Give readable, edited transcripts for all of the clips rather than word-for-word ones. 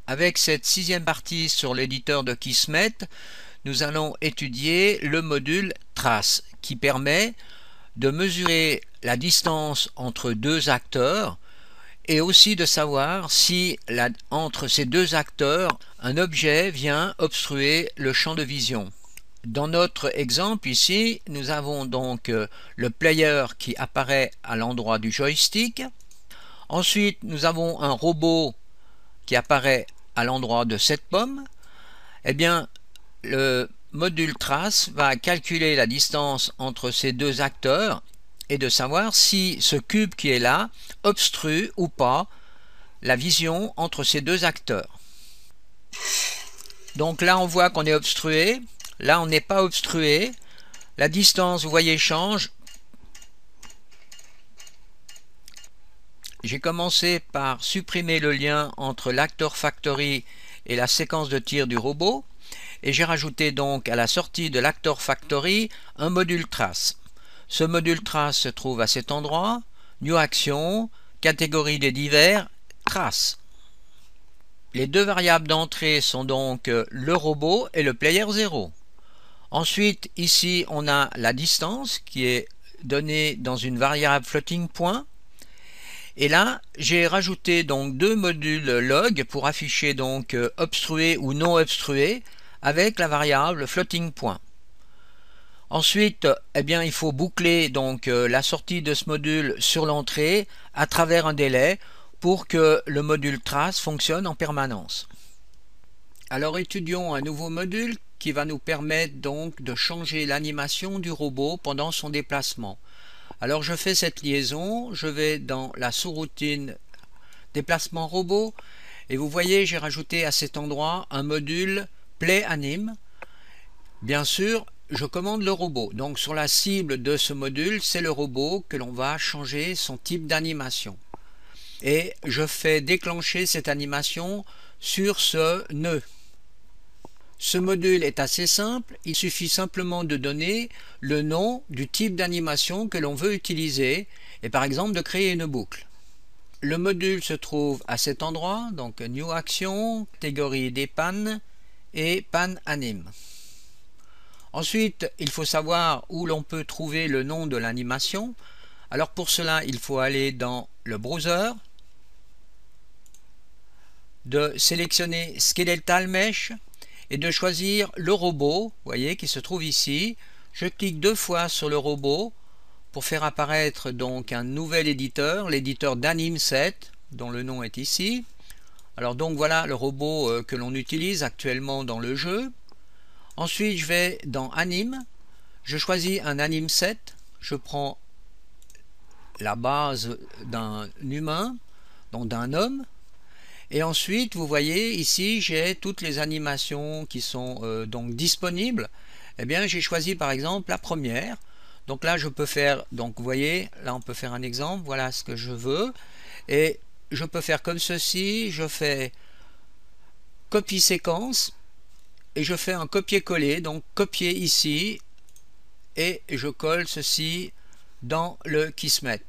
Avec cette sixième partie sur l'éditeur de Kismet, nous allons étudier le module Trace qui permet de mesurer la distance entre deux acteurs et aussi de savoir si entre ces deux acteurs un objet vient obstruer le champ de vision. Dans notre exemple ici, nous avons donc le player qui apparaît à l'endroit du joystick. Ensuite, nous avons un robot qui apparaît à l'endroit de cette pomme. Eh bien, le module trace va calculer la distance entre ces deux acteurs et de savoir si ce cube qui est là obstrue ou pas la vision entre ces deux acteurs. Donc là, on voit qu'on est obstrué. Là, on n'est pas obstrué. La distance, vous voyez, change. J'ai commencé par supprimer le lien entre l'actor factory et la séquence de tir du robot. Et j'ai rajouté donc à la sortie de l'actor factory un module trace. Ce module trace se trouve à cet endroit. New action, catégorie des divers, trace. Les deux variables d'entrée sont donc le robot et le player 0. Ensuite, ici, on a la distance qui est donnée dans une variable floating point. Et là, j'ai rajouté donc deux modules log pour afficher donc obstrué ou non obstrué avec la variable floating point. Ensuite, eh bien, il faut boucler donc la sortie de ce module sur l'entrée à travers un délai pour que le module trace fonctionne en permanence. Alors étudions un nouveau module qui va nous permettre donc de changer l'animation du robot pendant son déplacement. Alors je fais cette liaison, je vais dans la sous-routine déplacement robot et vous voyez j'ai rajouté à cet endroit un module play anim. Bien sûr, je commande le robot. Donc sur la cible de ce module, c'est le robot que l'on va changer son type d'animation. Et je fais déclencher cette animation sur ce nœud. Ce module est assez simple, il suffit simplement de donner le nom du type d'animation que l'on veut utiliser et par exemple de créer une boucle. Le module se trouve à cet endroit, donc New Action, catégorie des pannes et Pan Anim. Ensuite, il faut savoir où l'on peut trouver le nom de l'animation. Alors pour cela, il faut aller dans le browser, de sélectionner Skeletal Mesh et de choisir le robot, vous voyez, qui se trouve ici. Je clique deux fois sur le robot pour faire apparaître donc un nouvel éditeur, l'éditeur d'Anim7, dont le nom est ici. Alors donc voilà le robot que l'on utilise actuellement dans le jeu. Ensuite je vais dans Anim, je choisis un Anim7, je prends la base d'un humain, donc d'un homme. Et ensuite, vous voyez ici, j'ai toutes les animations qui sont donc disponibles. Eh bien, j'ai choisi par exemple la première. Donc là, je peux faire, donc vous voyez, là on peut faire un exemple. Voilà ce que je veux. Et je peux faire comme ceci. Je fais copie séquence et je fais un copier-coller. Donc copier ici et je colle ceci dans le Kismet.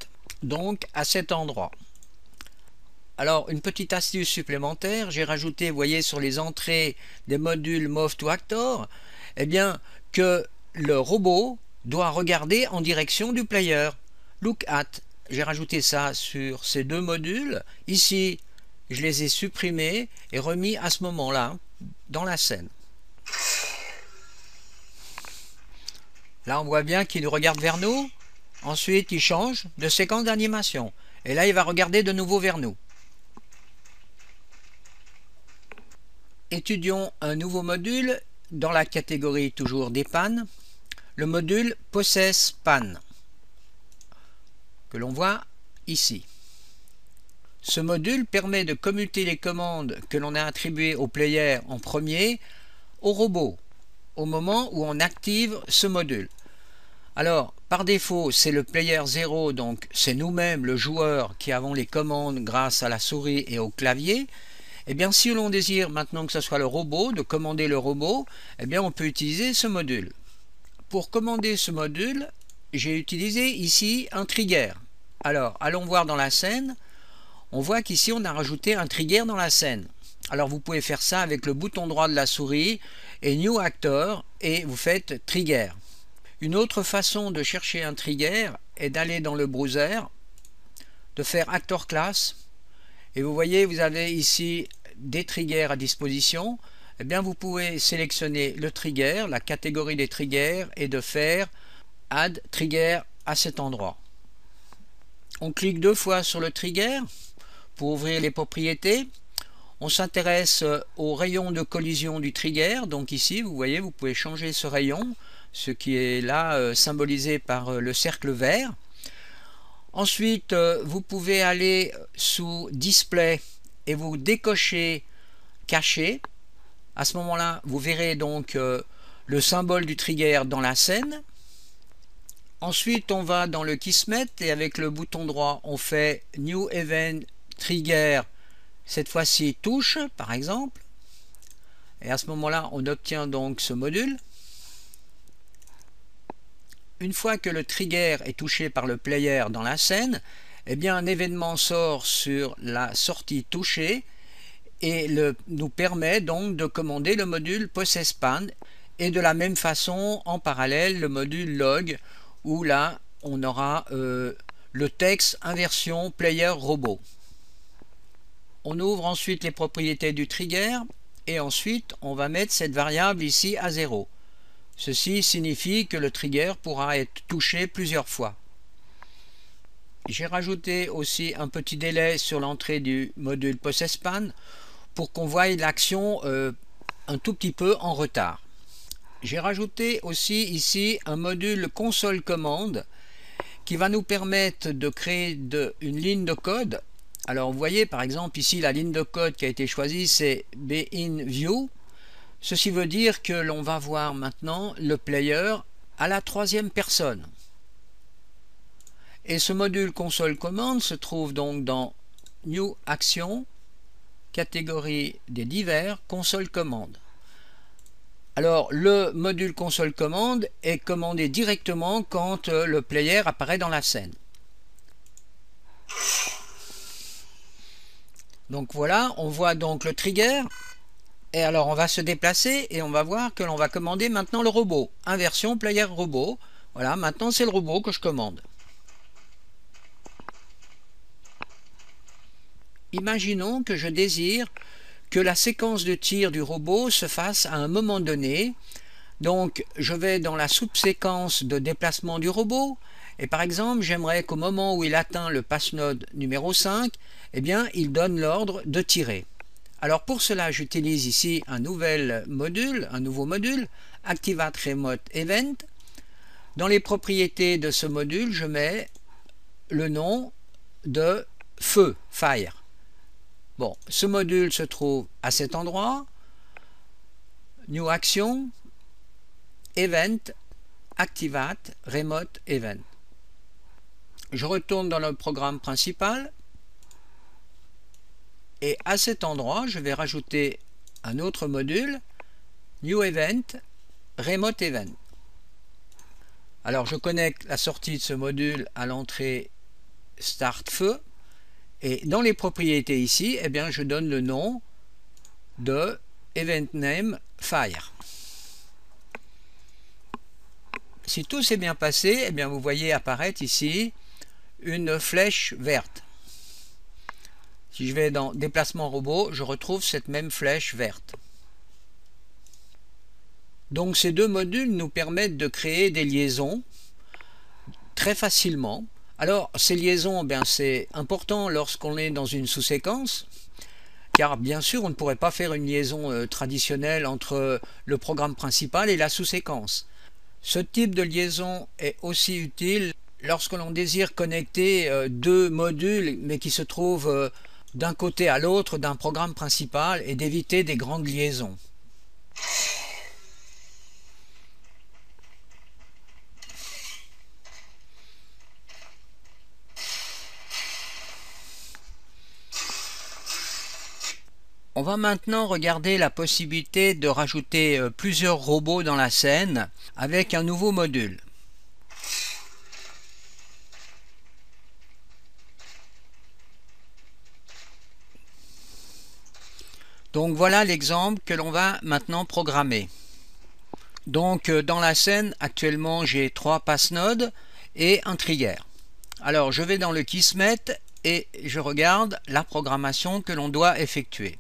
Donc à cet endroit. Alors, une petite astuce supplémentaire, j'ai rajouté, vous voyez, sur les entrées des modules Move to Actor, eh bien, que le robot doit regarder en direction du player. Look at. J'ai rajouté ça sur ces deux modules. Ici, je les ai supprimés et remis à ce moment-là, dans la scène. Là, on voit bien qu'il regarde vers nous. Ensuite, il change de séquence d'animation. Et là, il va regarder de nouveau vers nous. Étudions un nouveau module dans la catégorie toujours des pannes, le module Possess Pan, que l'on voit ici. Ce module permet de commuter les commandes que l'on a attribuées au player en premier au robot, au moment où on active ce module. Alors, par défaut, c'est le player 0, donc c'est nous-mêmes, le joueur, qui avons les commandes grâce à la souris et au clavier. Eh bien, si l'on désire maintenant que ce soit le robot, de commander le robot, eh bien, on peut utiliser ce module. Pour commander ce module, j'ai utilisé ici un trigger. Alors, allons voir dans la scène. On voit qu'ici, on a rajouté un trigger dans la scène. Alors vous pouvez faire ça avec le bouton droit de la souris et New Actor et vous faites Trigger. Une autre façon de chercher un trigger est d'aller dans le browser, de faire Actor Class et vous voyez vous avez ici des triggers à disposition. Eh bien vous pouvez sélectionner le trigger, la catégorie des triggers et de faire Add Trigger à cet endroit. On clique 2 fois sur le trigger pour ouvrir les propriétés. On s'intéresse au rayon de collision du trigger. Donc ici, vous voyez, vous pouvez changer ce rayon, ce qui est là symbolisé par le cercle vert. Ensuite, vous pouvez aller sous Display et vous décochez Cacher. À ce moment-là, vous verrez donc le symbole du trigger dans la scène. Ensuite, on va dans le Kismet et avec le bouton droit, on fait New Event Trigger, cette fois-ci touche par exemple. Et à ce moment-là, on obtient donc ce module. Une fois que le trigger est touché par le player dans la scène, eh bien un événement sort sur la sortie touchée et nous permet donc de commander le module PossessSpan et de la même façon en parallèle le module log où là on aura le texte inversion player robot. On ouvre ensuite les propriétés du trigger et ensuite on va mettre cette variable ici à 0. Ceci signifie que le trigger pourra être touché plusieurs fois. J'ai rajouté aussi un petit délai sur l'entrée du module PossessSpan pour qu'on voie l'action un tout petit peu en retard. J'ai rajouté aussi ici un module console commande qui va nous permettre de créer une ligne de code. Alors vous voyez par exemple ici la ligne de code qui a été choisie c'est BinView. Ceci veut dire que l'on va voir maintenant le player à la 3e personne. Et ce module console commande se trouve donc dans New Action, catégorie des divers, console commande. Alors le module console commande est commandé directement quand le player apparaît dans la scène. Donc voilà, on voit donc le trigger. Et alors on va se déplacer et on va voir que l'on va commander maintenant le robot. Inversion player robot. Voilà, maintenant c'est le robot que je commande. Imaginons que je désire que la séquence de tir du robot se fasse à un moment donné. Donc je vais dans la sous-séquence de déplacement du robot et par exemple j'aimerais qu'au moment où il atteint le pass-node numéro 5, eh bien il donne l'ordre de tirer. Alors pour cela j'utilise ici un nouveau module, Activate Remote Event. Dans les propriétés de ce module, je mets le nom de feu, fire. Bon, ce module se trouve à cet endroit, New Action, Event, Activate Remote Event. Je retourne dans le programme principal. Et à cet endroit, je vais rajouter un autre module, New Event, Remote Event. Alors je connecte la sortie de ce module à l'entrée Start Feu. Et dans les propriétés ici, eh bien, je donne le nom de Event Name Fire. Si tout s'est bien passé, eh bien, vous voyez apparaître ici une flèche verte. Si je vais dans déplacement robot, je retrouve cette même flèche verte. Donc ces deux modules nous permettent de créer des liaisons très facilement. Alors ces liaisons, c'est important lorsqu'on est dans une sous-séquence, car bien sûr on ne pourrait pas faire une liaison traditionnelle entre le programme principal et la sous-séquence. Ce type de liaison est aussi utile lorsque l'on désire connecter deux modules mais qui se trouvent d'un côté à l'autre d'un programme principal et d'éviter des grandes liaisons. On va maintenant regarder la possibilité de rajouter plusieurs robots dans la scène avec un nouveau module. Donc voilà l'exemple que l'on va maintenant programmer. Donc dans la scène, actuellement j'ai 3 passnodes et un trigger. Alors je vais dans le Kismet et je regarde la programmation que l'on doit effectuer.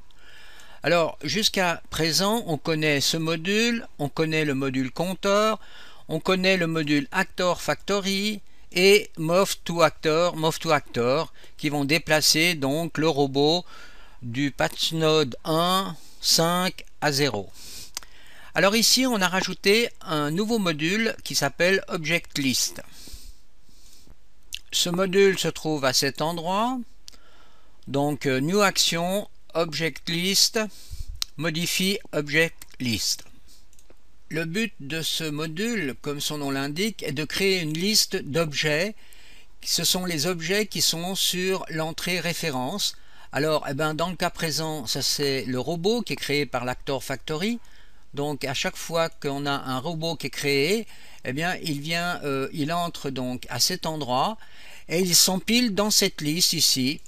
Alors jusqu'à présent on connaît ce module, on connaît le module compteur, on connaît le module Actor Factory et Move to Actor qui vont déplacer donc le robot du patchnode 1, 5 à 0. Alors ici on a rajouté un nouveau module qui s'appelle Object List. Ce module se trouve à cet endroit, donc New Action, Object List, modifie Object List. Le but de ce module, comme son nom l'indique, est de créer une liste d'objets. Ce sont les objets qui sont sur l'entrée référence. Alors, dans le cas présent, ça c'est le robot qui est créé par l'Actor Factory. Donc, à chaque fois qu'on a un robot qui est créé, il entre donc à cet endroit et il s'empile dans cette liste ici.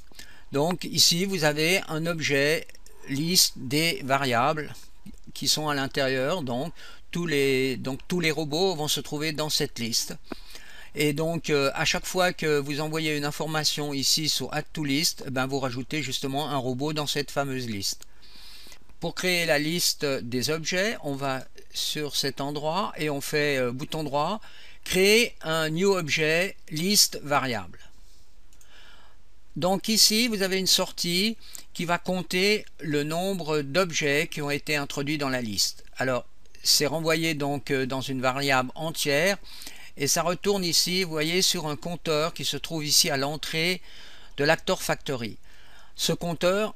Donc, ici, vous avez un objet liste des variables qui sont à l'intérieur. Donc, tous les robots vont se trouver dans cette liste. Et donc à chaque fois que vous envoyez une information ici sur Add to List, vous rajoutez justement un robot dans cette fameuse liste. Pour créer la liste des objets, on va sur cet endroit et on fait bouton droit, créer un New Objet, liste variable. Donc ici vous avez une sortie qui va compter le nombre d'objets qui ont été introduits dans la liste. Alors c'est renvoyé donc dans une variable entière et ça retourne ici, vous voyez, sur un compteur qui se trouve ici à l'entrée de l'Actor Factory. Ce compteur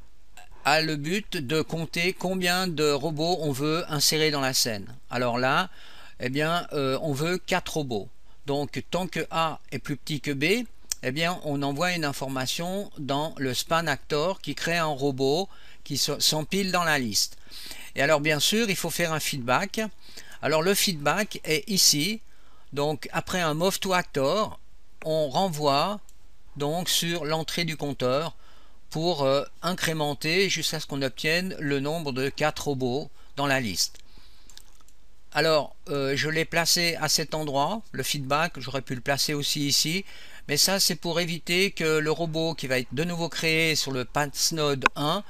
a le but de compter combien de robots on veut insérer dans la scène. Alors là, on veut 4 robots. Donc tant que A est plus petit que B, on envoie une information dans le span actor qui crée un robot qui s'empile dans la liste. Et alors bien sûr, il faut faire un feedback. Alors le feedback est ici. Donc après un Move to Actor, on renvoie donc sur l'entrée du compteur pour incrémenter jusqu'à ce qu'on obtienne le nombre de 4 robots dans la liste. Alors je l'ai placé à cet endroit, le feedback, j'aurais pu le placer aussi ici, mais ça c'est pour éviter que le robot qui va être de nouveau créé sur le passnode 1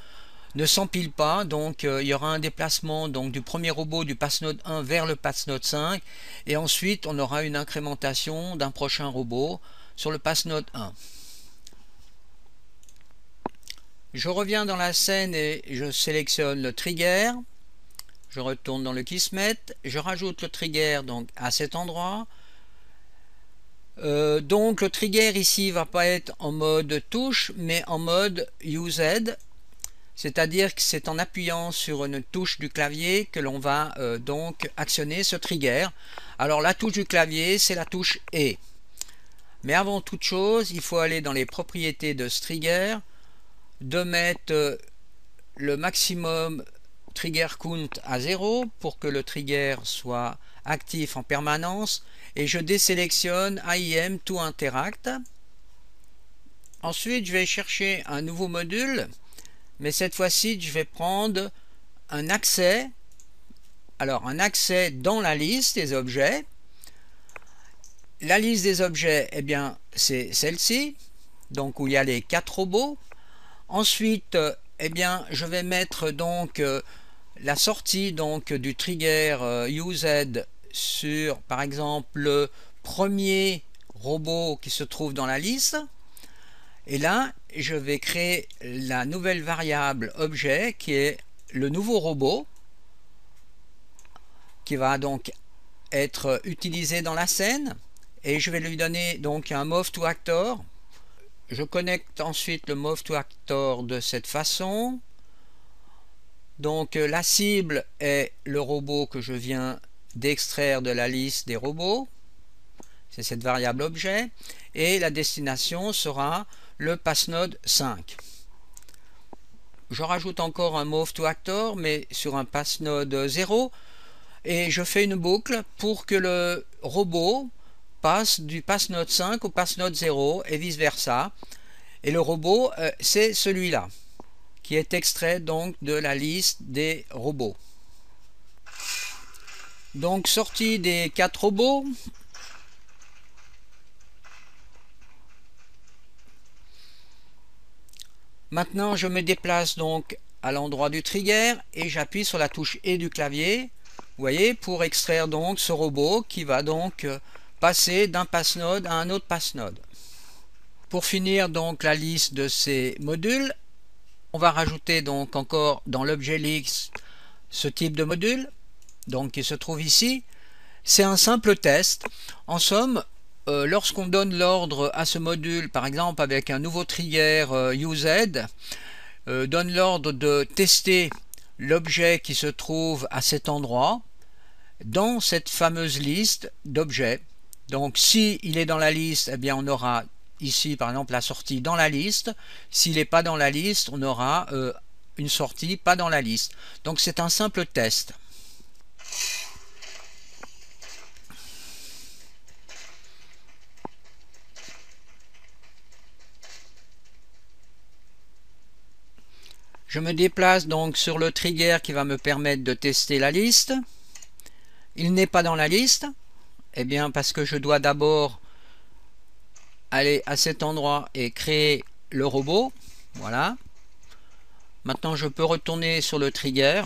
ne s'empile pas. Donc il y aura un déplacement donc du premier robot du passnode 1 vers le passnode 5 et ensuite on aura une incrémentation d'un prochain robot sur le passnode 1. Je reviens dans la scène et je sélectionne le trigger. Je retourne dans le Kismet, je rajoute le trigger donc à cet endroit. Donc le trigger ici va pas être en mode touche mais en mode UZ. C'est-à-dire que c'est en appuyant sur une touche du clavier que l'on va donc actionner ce trigger. Alors la touche du clavier, c'est la touche E. Mais avant toute chose, il faut aller dans les propriétés de ce trigger, de mettre le maximum trigger count à 0 pour que le trigger soit actif en permanence. Et je désélectionne AIM to Interact. Ensuite, je vais chercher un nouveau module. Mais cette fois-ci, je vais prendre un accès. Alors, un accès dans la liste des objets. La liste des objets, c'est celle-ci. Donc, où il y a les 4 robots. Ensuite, je vais mettre donc la sortie donc du trigger UZ sur, par exemple, le premier robot qui se trouve dans la liste. Et là, je vais créer la nouvelle variable objet qui est le nouveau robot qui va donc être utilisé dans la scène et je vais lui donner donc un Move to Actor. Je connecte ensuite le Move to Actor de cette façon. Donc la cible est le robot que je viens d'extraire de la liste des robots. C'est cette variable objet et la destination sera le passnode 5. Je rajoute encore un Move to Actor mais sur un passnode 0 et je fais une boucle pour que le robot passe du passnode 5 au passnode 0 et vice versa. Et le robot c'est celui-là qui est extrait donc de la liste des robots. Donc sortie des 4 robots, maintenant je me déplace donc à l'endroit du trigger et j'appuie sur la touche E du clavier, vous voyez, pour extraire donc ce robot qui va donc passer d'un passe-node à un autre passe-node. Pour finir donc la liste de ces modules, on va rajouter donc encore dans l'objet list ce type de module donc qui se trouve ici. C'est un simple test. En somme, lorsqu'on donne l'ordre à ce module, par exemple avec un nouveau trigger UZ, donne l'ordre de tester l'objet qui se trouve à cet endroit dans cette fameuse liste d'objets. Donc si il est dans la liste, eh bien on aura ici par exemple la sortie dans la liste. S'il n'est pas dans la liste, on aura une sortie pas dans la liste. Donc c'est un simple test. Je me déplace donc sur le trigger qui va me permettre de tester la liste. Il n'est pas dans la liste. Eh bien parce que je dois d'abord aller à cet endroit et créer le robot. Voilà. Maintenant je peux retourner sur le trigger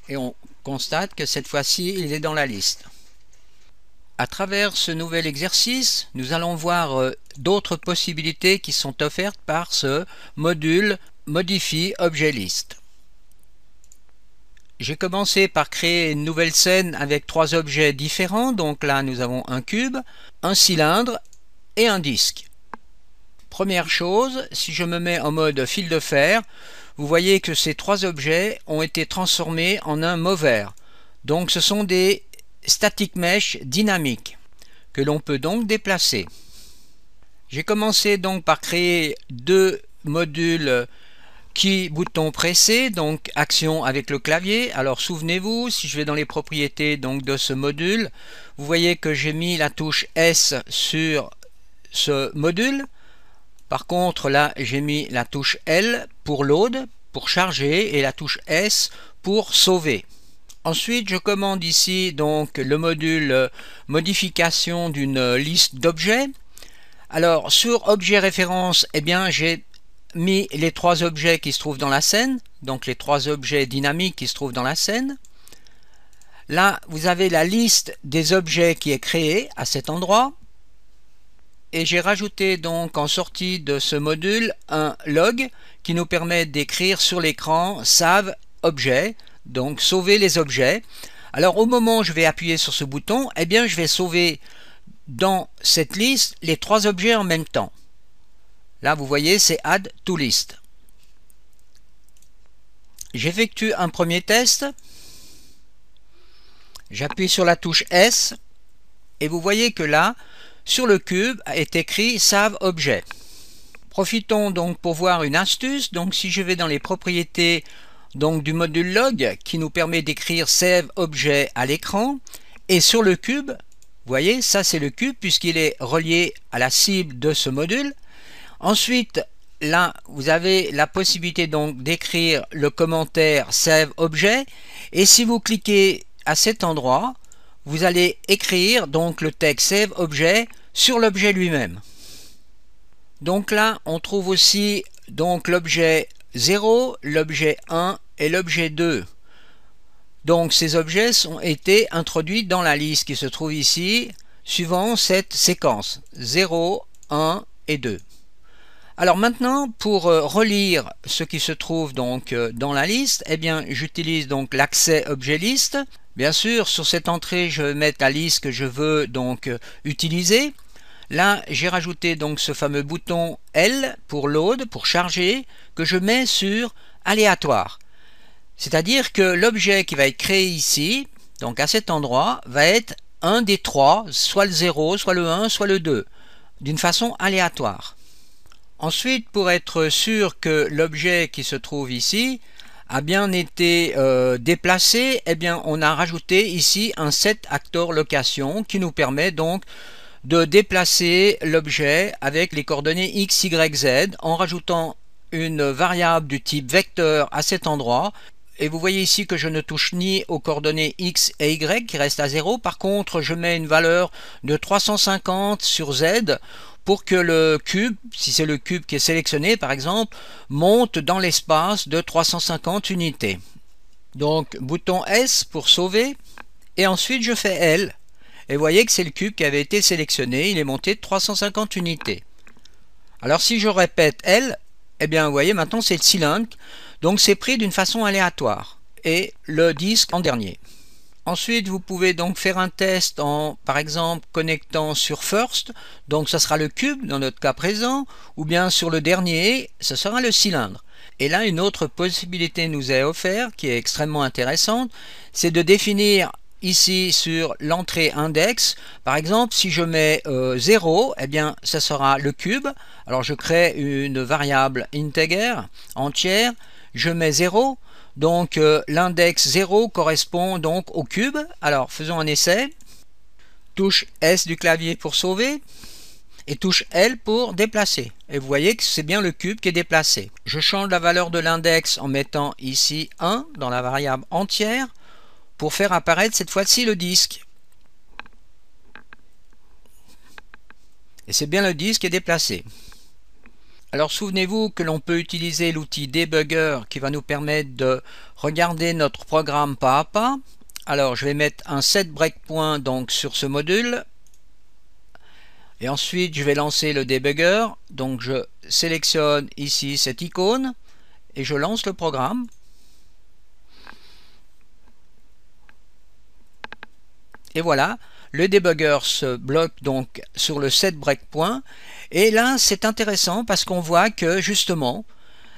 et on constate que cette fois-ci il est dans la liste. À travers ce nouvel exercice, nous allons voir d'autres possibilités qui sont offertes par ce module Modify Objet List. J'ai commencé par créer une nouvelle scène avec 3 objets différents. Donc là nous avons un cube, un cylindre et un disque. Première chose, si je me mets en mode fil de fer, vous voyez que ces 3 objets ont été transformés en un mover. Donc ce sont des static mesh dynamiques que l'on peut donc déplacer. J'ai commencé donc par créer 2 modules key bouton pressé, donc action avec le clavier. Alors souvenez-vous, si je vais dans les propriétés donc de ce module, vous voyez que j'ai mis la touche S sur ce module. Par contre là j'ai mis la touche L pour load, pour charger, et la touche S pour sauver. Ensuite je commande ici donc le module modification d'une liste d'objets. Alors sur objet référence, eh bien j'ai mis les 3 objets qui se trouvent dans la scène, donc les 3 objets dynamiques qui se trouvent dans la scène. Là vous avez la liste des objets qui est créée à cet endroit. Et j'ai rajouté donc en sortie de ce module un log qui nous permet d'écrire sur l'écran save objet, donc sauver les objets. Alors au moment où je vais appuyer sur ce bouton, eh bien je vais sauver dans cette liste les 3 objets en même temps. Là vous voyez c'est add to list. J'effectue un premier test. J'appuie sur la touche S et vous voyez que là sur le cube est écrit Save Objet. Profitons donc pour voir une astuce. Donc si je vais dans les propriétés donc du module log qui nous permet d'écrire Save Objet à l'écran, et sur le cube, vous voyez ça c'est le cube puisqu'il est relié à la cible de ce module. Ensuite là vous avez la possibilité donc d'écrire le commentaire Save Objet, et si vous cliquez à cet endroit, vous allez écrire donc le texte Save Objet sur l'objet lui-même. Donc là on trouve aussi donc l'objet 0, l'objet 1 et l'objet 2. Donc ces objets ont été introduits dans la liste qui se trouve ici suivant cette séquence 0, 1 et 2. Alors maintenant pour relire ce qui se trouve donc dans la liste, eh bien j'utilise donc l'accès objet list. Bien sûr, sur cette entrée, je vais mettre la liste que je veux donc utiliser. Là, j'ai rajouté donc ce fameux bouton L pour load, pour charger, que je mets sur aléatoire. C'est-à-dire que l'objet qui va être créé ici, donc à cet endroit, va être un des 3, soit le 0, soit le 1, soit le 2, d'une façon aléatoire. Ensuite, pour être sûr que l'objet qui se trouve ici a bien été déplacé, eh bien on a rajouté ici un set actor location qui nous permet donc de déplacer l'objet avec les coordonnées x, y, z en rajoutant une variable du type vecteur à cet endroit. Et vous voyez ici que je ne touche ni aux coordonnées x et y qui restent à 0. Par contre, je mets une valeur de 350 sur z pour que le cube, si c'est le cube qui est sélectionné par exemple, monte dans l'espace de 350 unités. Donc bouton S pour sauver et ensuite je fais L. Et vous voyez que c'est le cube qui avait été sélectionné, il est monté de 350 unités. Alors si je répète L, eh bien vous voyez maintenant c'est le cylindre, donc c'est pris d'une façon aléatoire et le disque en dernier. Ensuite vous pouvez donc faire un test en par exemple connectant sur First, donc ça sera le cube dans notre cas présent, ou bien sur le dernier, ce sera le cylindre. Et là une autre possibilité nous est offerte qui est extrêmement intéressante, c'est de définir ici sur l'entrée index, par exemple si je mets 0, eh bien ça sera le cube. Alors je crée une variable integer entière, je mets 0, donc l'index 0 correspond donc au cube. Alors faisons un essai, touche S du clavier pour sauver et touche L pour déplacer. Et vous voyez que c'est bien le cube qui est déplacé. Je change la valeur de l'index en mettant ici 1 dans la variable entière pour faire apparaître cette fois-ci le disque. Et c'est bien le disque qui est déplacé. Alors souvenez-vous que l'on peut utiliser l'outil debugger qui va nous permettre de regarder notre programme pas à pas. Alors je vais mettre un set breakpoint donc sur ce module. Et ensuite je vais lancer le debugger. Donc je sélectionne ici cette icône et je lance le programme. Et voilà, le debugger se bloque donc sur le set breakpoint. Et là, c'est intéressant parce qu'on voit que justement,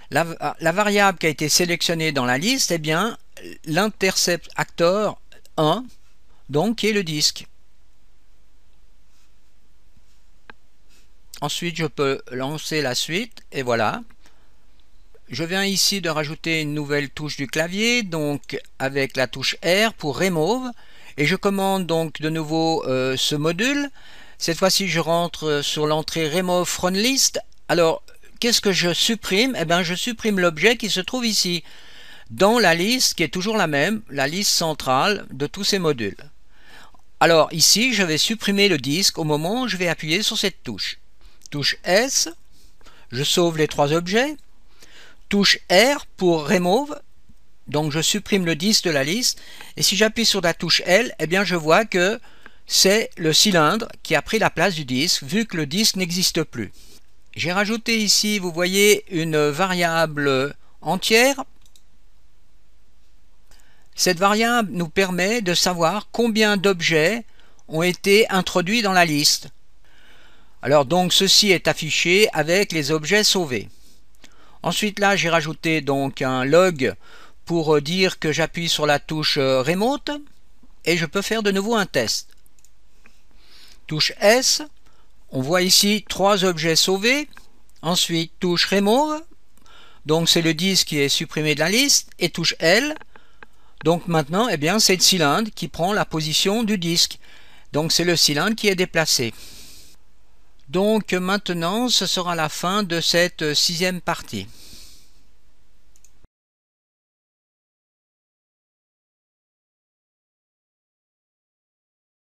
la variable qui a été sélectionnée dans la liste, eh bien, l'intercept actor 1, donc qui est le disque. Ensuite, je peux lancer la suite et voilà. Je viens ici de rajouter une nouvelle touche du clavier, donc avec la touche R pour remove. Et je commande donc de nouveau ce module. Cette fois-ci, je rentre sur l'entrée Remove from List. Alors, qu'est-ce que je supprime? Eh bien, je supprime l'objet qui se trouve ici, dans la liste qui est toujours la même, la liste centrale de tous ces modules. Alors, ici, je vais supprimer le disque au moment où je vais appuyer sur cette touche. Touche S, je sauve les trois objets. Touche R pour Remove. Donc je supprime le disque de la liste et si j'appuie sur la touche L, eh bien je vois que c'est le cylindre qui a pris la place du disque vu que le disque n'existe plus. J'ai rajouté ici, vous voyez, une variable entière. Cette variable nous permet de savoir combien d'objets ont été introduits dans la liste. Alors donc ceci est affiché avec les objets sauvés. Ensuite là j'ai rajouté donc un log pour dire que j'appuie sur la touche Remote et je peux faire de nouveau un test. Touche S, on voit ici trois objets sauvés. Ensuite touche Remove, donc c'est le disque qui est supprimé de la liste, et touche L, donc maintenant eh bien c'est le cylindre qui prend la position du disque. Donc c'est le cylindre qui est déplacé. Donc maintenant ce sera la fin de cette 6e partie.